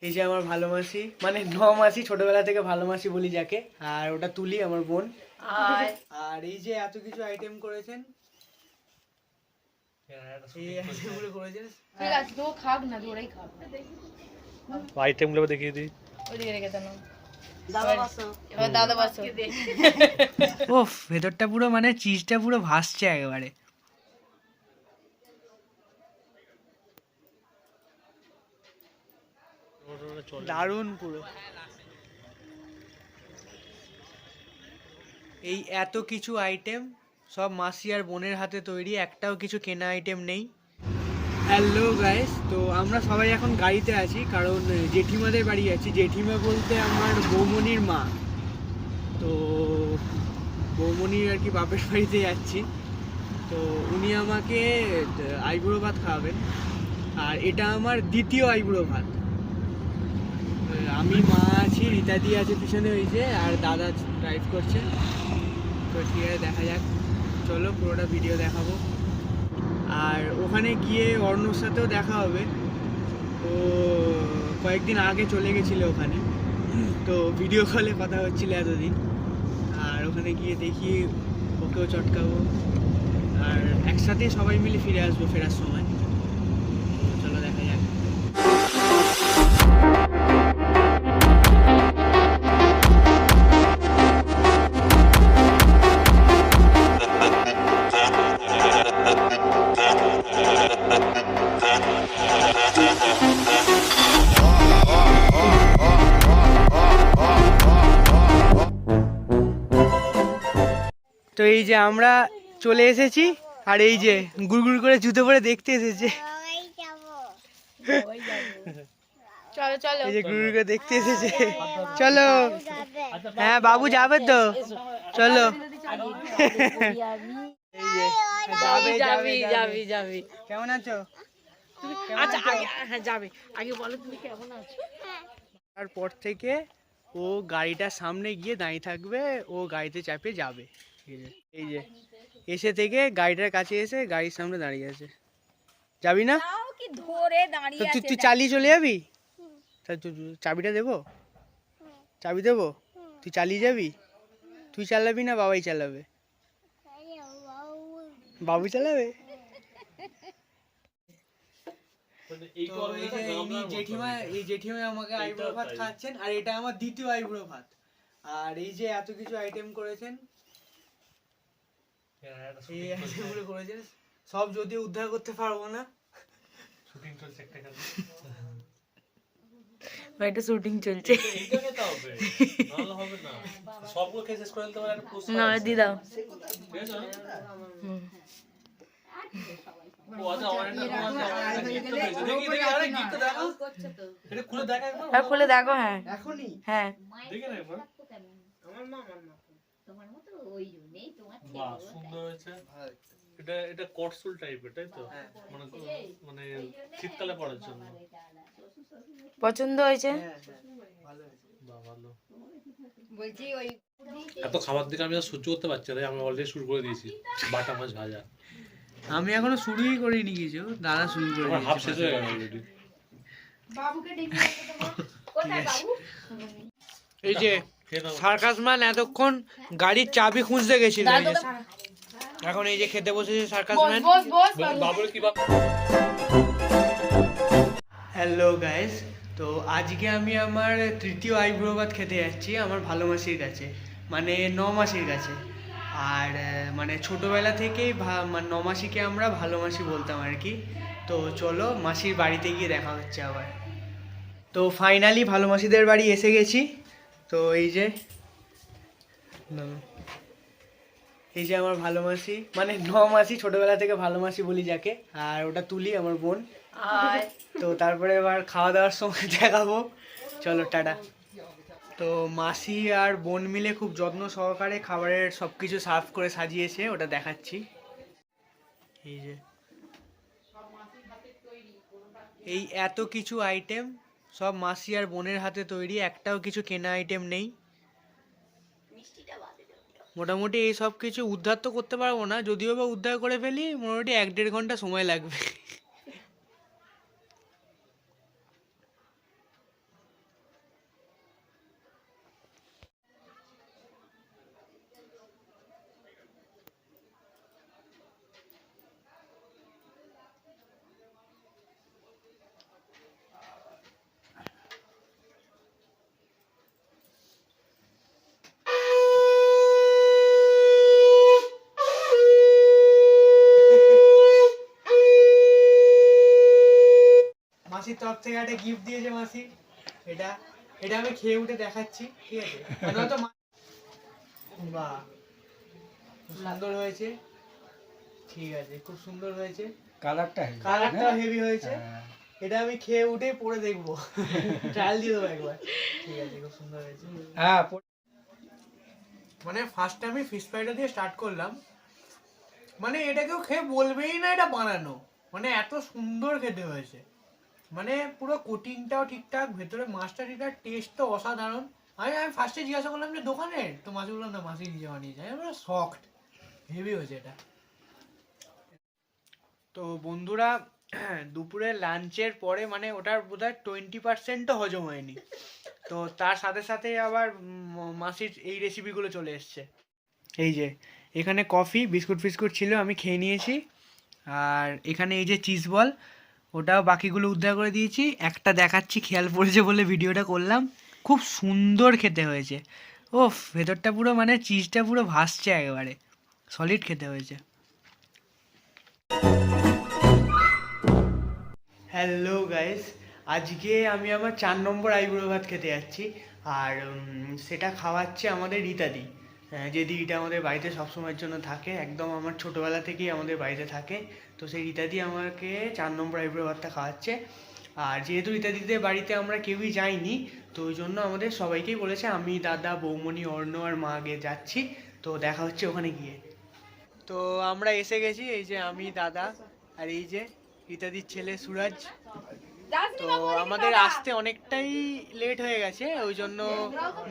এই যে আমার ভালো মাসি, মানে ন মাসি, ছোটবেলা থেকে ভালো মাসি বলি যাকে, আর ওটা তুলি আমার বোন। আর এই যে এত কিছু আইটেম করেছেন, এই আইটেমগুলো করেছেন। ঠিক আছে, তো খাক না, ওরাই খাক। আইটেমগুলো দেখিয়ে দিই। ওইদিকে রেখে দাও। এবার দাদা বাসো। ওফ, ভেতরটা পুরো মানে চিজটা পুরো ভাসছে একেবারে। দারুণ পুরো। এই এত কিছু আইটেম সব মাসি আর বোনের হাতে তৈরি, একটাও কিছু কেনা আইটেম নেই। হ্যালো গাইস, তো আমরা সবাই এখন গাড়িতে আছি, কারণ জেঠিমাদের বাড়ি আছি। জেঠিমা বলতে আমার বৌমনির মা। তো বৌমনির আর কি বাপের বাড়িতে যাচ্ছি। তো উনি আমাকে আইবুড়ো ভাত খাওয়াবেন, আর এটা আমার দ্বিতীয় আইবুড়ো ভাত। আমি, মা আছি, রীতাদি আছে পিছনে ওই যে, আর দাদা ড্রাইভ করছে। তো ঠিক আছে, দেখা যাক, চলো পুরোটা ভিডিও দেখাবো। আর ওখানে গিয়ে অর্ণর সাথেও দেখা হবে। ও কয়েকদিন আগে চলে গেছিলো ওখানে, তো ভিডিও কলে কথা হচ্ছিল এতদিন। আর ওখানে গিয়ে দেখি ওকেও চটকাবো, আর একসাথে সবাই মিলে ফিরে আসবো ফেরার সময়। তো চলো দেখা যাক। তো এই যে আমরা চলে এসেছি, আর এই যে গুড়গুড় করে জুতো পরে দেখতে এসেছে। চলো চলো, এই যে গুড়গুড় করে দেখতে এসেছে। চলো, হ্যাঁ বাবু যাবে তো, চলো। এই যে যাবে যাবে যাবে যাবি। কেমন আছো? আচ্ছা আগে, হ্যাঁ যাবে, আগে বলো তুমি কেমন আছো। তারপর থেকে ও গাড়িটার সামনে গিয়ে দাঁড়িয়ে থাকবে, ও গাড়িতে চাপে যাবে। এই যে এসে থেকে গাড়িটার কাছে এসে গাড়ির সামনে দাঁড়িয়ে আছে। যাবি না? কি ধরে দাঁড়িয়ে তো তুই চালিয়ে চলে যাবি? তা চাবিটা দেবো? চাবি দেবো? তুই চালিয়ে যাবি? তুই চালাবি না বাবাই চালাবে? বাবু চালাবে। জেঠিমা আমাকে আইবুড়ো ভাত খাচ্ছেন, আর এটা আমার দ্বিতীয় আইবুড়ো ভাত। আর এই যে এত কিছু আইটেম করেছেন, এই আইটেমগুলো করেছেন, সব যদিও উদ্ধার করতে পারবো না। শুটিং চলছে একটা কাজ। এটা শুটিং চলছে। এইটা খেতে হবে, নাহলে হবে না। সবগুলো খেয়ে শেষ করে দিতে পারে, একটা প্রশ্ন না দি দাও। ঠিক আছে? ও আচ্ছা, আমার একটা গিফট পেয়েছে। দেখি আরে গিফট দেখো, এটা খুলে দেখা একবার। আর খুলে দেখো। হ্যাঁ এখনই? হ্যাঁ, দেখে না একবার। আমার মতো তোমার মতো ওই নেই তোমার বাহ, সুন্দর হয়েছে। এটা কটসুল টাইপের, তাই তো? মানে মানে শীতকালে পরার জন্য। পছন্দ হয়েছে। বাহ, ভালো। বলছি ওই এত খাবার দিকে আমি আর সহ্য করতে পারছি না, আমি অলরেডি শুরু করে দিয়েছি বাটা মাছ ভাজা। আমি এখনো শুরুই করিনি কিছু, দাদা শুরু করে আমার হাফ দিয়েছে। শেষ হয়ে গেল অলরেডি। বাবুকে ডেকে কোথায় বাবু? এই যে সার্কাস ম্যান এতক্ষণ গাড়ির চাবি খুঁজতে গেছিল, এই যে এখন এই যে খেতে বসেছে সার্কাস ম্যান। বাবুর কি হ্যালো গাইস, তো আজকে আমি আমার তৃতীয় আইবুড়ো ভাত খেতে যাচ্ছি আমার ভালো মাসির কাছে, মানে ন মাসির কাছে। আর মানে ছোটোবেলা থেকেই ন মাসিকে আমরা ভালো মাসি বলতাম আর কি। তো চলো মাসির বাড়িতে গিয়ে দেখা হচ্ছে আবার। তো ফাইনালি ভালো মাসিদের বাড়ি এসে গেছি। তো এই যে আমার ভালো মাসি, মানে ন মাসি, ছোটবেলা থেকে ভালো মাসি বলি যাকে, আর ওটা তুলি আমার বোন। তো তারপরে এবার খাওয়া দাওয়ার সময় দেখাবো, চলো টাটা। তো মাসি আর বোন মিলে খুব যত্ন সহকারে খাবারের সব কিছু সার্ভ করে সাজিয়েছে, ওটা দেখাচ্ছি। এই যে এই এত কিছু আইটেম সব মাসি আর বোনের হাতে তৈরি, একটাও কিছু কেনা আইটেম নেই। মোটামুটি এই সব কিছু উদ্ধার তো করতে পারবো না, যদিও বা উদ্ধার করে ফেলি মোটামুটি 1-1.5 ঘন্টা সময় লাগবে। মাসির তরফ থেকে একটা গিফট দিয়েছে মাসি। এটা এটা আমি খেয়ে উঠে দেখাচ্ছি, ঠিক আছে? মানে হয়তো বাহ, খুব সুন্দর হয়েছে। ঠিক আছে, খুব সুন্দর হয়েছে, কালারটা হেভি হয়েছে। এটা আমি খেয়ে উঠে পরে দেখবো, ট্রায়াল দিয়ে দেবো একবার। ঠিক আছে, খুব সুন্দর হয়েছে। হ্যাঁ, মানে ফার্স্ট আমি ফিশ ফ্রাইটা দিয়ে স্টার্ট করলাম, মানে এটা কেউ খেয়ে বলবেই না এটা বানানো, মানে এত সুন্দর খেতে হয়েছে। মানে পুরো কোটিংটাও ঠিকঠাক, ভেতরে মাছটা ঠিকঠাক, টেস্ট তো অসাধারণ। আমি ফার্স্টে জিজ্ঞাসা করলাম যে দোকানের, তো মাছ বললাম না, মাছই নিজে বানিয়েছে। আমি সফট হেভি হয়েছে এটা। তো বন্ধুরা, দুপুরে লাঞ্চের পরে মানে ওটার বোধহয় 20%ও হজম হয়নি, তো তার সাথে সাথে আবার মাসির এই রেসিপিগুলো চলে এসছে। এই যে এখানে কফি, বিস্কুট ফিস্কুট ছিল, আমি খেয়ে নিয়েছি। আর এখানে এই যে চিজ বল, ওটাও বাকিগুলো উদ্ধার করে দিয়েছি। একটা দেখাচ্ছি, খেয়াল পড়েছে বলে ভিডিওটা করলাম। খুব সুন্দর খেতে হয়েছে। ওফ, ভেতরটা পুরো মানে চিজটা পুরো ভাসছে, একেবারে সলিড খেতে হয়েছে। হ্যালো গাইস, আজকে আমি আমার 4 নম্বর আইবুড়ো ভাত খেতে যাচ্ছি। আর সেটা খাওয়াচ্ছে আমাদের রীতাদি, যে দিদিটা আমাদের বাড়িতে সবসময়ের জন্য থাকে, একদম আমার ছোটোবেলা থেকেই আমাদের বাড়িতে থাকে। তো সেই রীতাদি আমাকে 4 নম্বর আইবুড়ো ভাতটা খাওয়াচ্ছে। আর যেহেতু রীতাদিদের বাড়িতে আমরা কেউই যাইনি, তো ওই জন্য আমাদের সবাইকেই বলেছে, আমি, দাদা, বৌমণি, অর্ণ আর মা আগে যাচ্ছি। তো দেখা হচ্ছে ওখানে গিয়ে। তো আমরা এসে গেছি, এই যে আমি, দাদা আর এই যে রীতাদির ছেলে সুরাজ। তো আমাদের আসতে অনেকটাই লেট হয়ে গেছে, ওই জন্য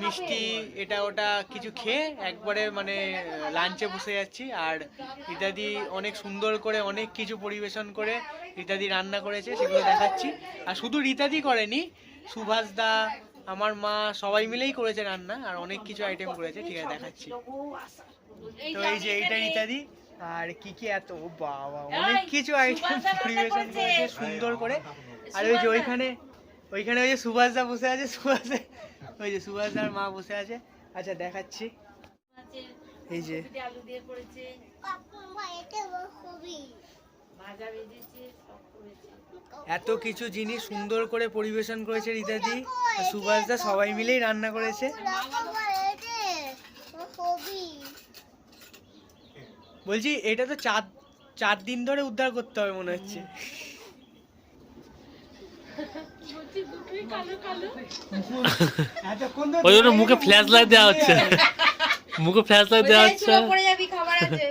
মিষ্টি এটা ওটা কিছু খেয়ে একবারে মানে লাঞ্চে বসে যাচ্ছি। আর রীতাদি অনেক সুন্দর করে অনেক কিছু পরিবেশন করে রীতাদি রান্না করেছে, সেগুলো দেখাচ্ছি। আর শুধু রীতাদি করেনি, সুভাষ দা, আমার মা, সবাই মিলেই করেছে রান্না, আর অনেক কিছু আইটেম করেছে। ঠিক আছে, দেখাচ্ছি। তো এই যে এইটা রীতাদি, আর কি কি এত বাবা অনেক কিছু আইটেম পরিবেশন করেছে সুন্দর করে। আর ওই যে ওইখানে ওই যে সুভাষ দা বসে আছে, ওই যে সুভাষ দার মা বসে আছে। আচ্ছা, দেখাচ্ছি। এই যে আলু দিয়ে করেছে, ভাজা ভেজেছে, সব করেছে। এত কিছু জিনিস সুন্দর করে পরিবেশন করেছে রীতাদি, সুভাষ দা, সবাই মিলেই রান্না করেছে। বলছি এটা তো 4 দিন ধরে উদ্ধার করতে হবে মনে হচ্ছে। ওই জন্য মুখে ফ্ল্যাশ লাইট দেওয়া হচ্ছে, মুখে ফ্ল্যাশ লাইট দেওয়া হচ্ছে। পড়ে যাবি, খাবার আছে।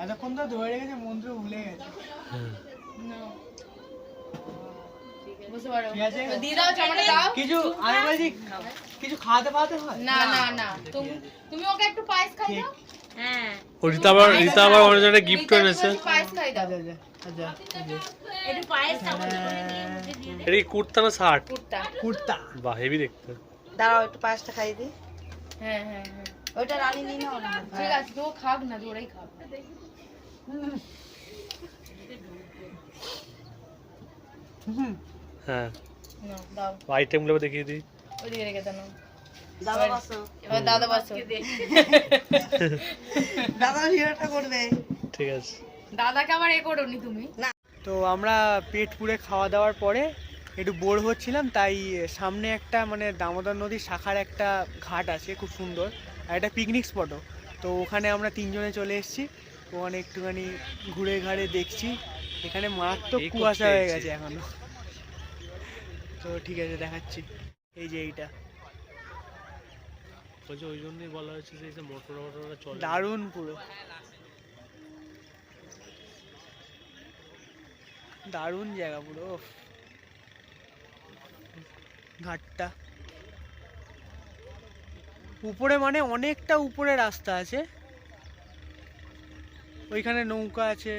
এতক্ষণ তো ধরে রেখেছে, মন্ত্র ভুলে গেছে। বুঝতে পারো, ঠিক আছে, দিয়ে দাও, চামড়া দাও। কিছু আমি বলছি, কিছু খাওয়াতে পাওয়াতে হয় না না না, তুমি ওকে একটু পায়েস খাই দাও। হ্যাঁ, ও রীতা আবার অন্য একটা গিফট এনেছে। পায়েস খাই দাও, আচ্ছা, একটু পায়েস চামচ করে নিয়ে মুখে দিয়ে দে। এটা কি কুর্তা না শার্ট? কুর্তা। বাহ, হেভি দেখতে। দাঁড়াও একটু পায়েসটা খাইয়ে দিই। হ্যাঁ হ্যাঁ হ্যাঁ, ওইটা রানী নিয়ে নাও না। ঠিক আছে, তো খাক না, ওরাই খাক। হ্যাঁ, না দাও, আইটেম গুলো দেখিয়ে দিই। ওদিকে রেখে দাও। দাদা বসো, এবার দাদা বসো। দাদা ভিডিওটা করবে। ঠিক আছে। দাদাকে আবার এ করোনি তুমি। তো আমরা পেট পুরে খাওয়া দাওয়ার পরে একটু বোর হচ্ছিলাম, তাই সামনে একটা মানে দামোদর নদীর শাখার একটা ঘাট আছে, খুব সুন্দর, আর একটা পিকনিক স্পটও। তো ওখানে আমরা 3 জনে চলে এসেছি। ওখানে একটুখানি ঘুরে ঘাড়ে দেখছি। এখানে মারাত্মক এই কুয়াশা করতে হয়ে এসেছি। গেছে এখনো। তো ঠিক আছে, দেখাচ্ছি। এই যে এইটা বলছি ওই জন্যই বলা হয়েছে যে এই যে মোটর চলে। দারুণ, পুরো দারুণ জায়গা পুরো। উফ, ঘাটটা উপরে, মানে অনেকটা উপরে রাস্তা আছে। ওইখানে নৌকা আছে।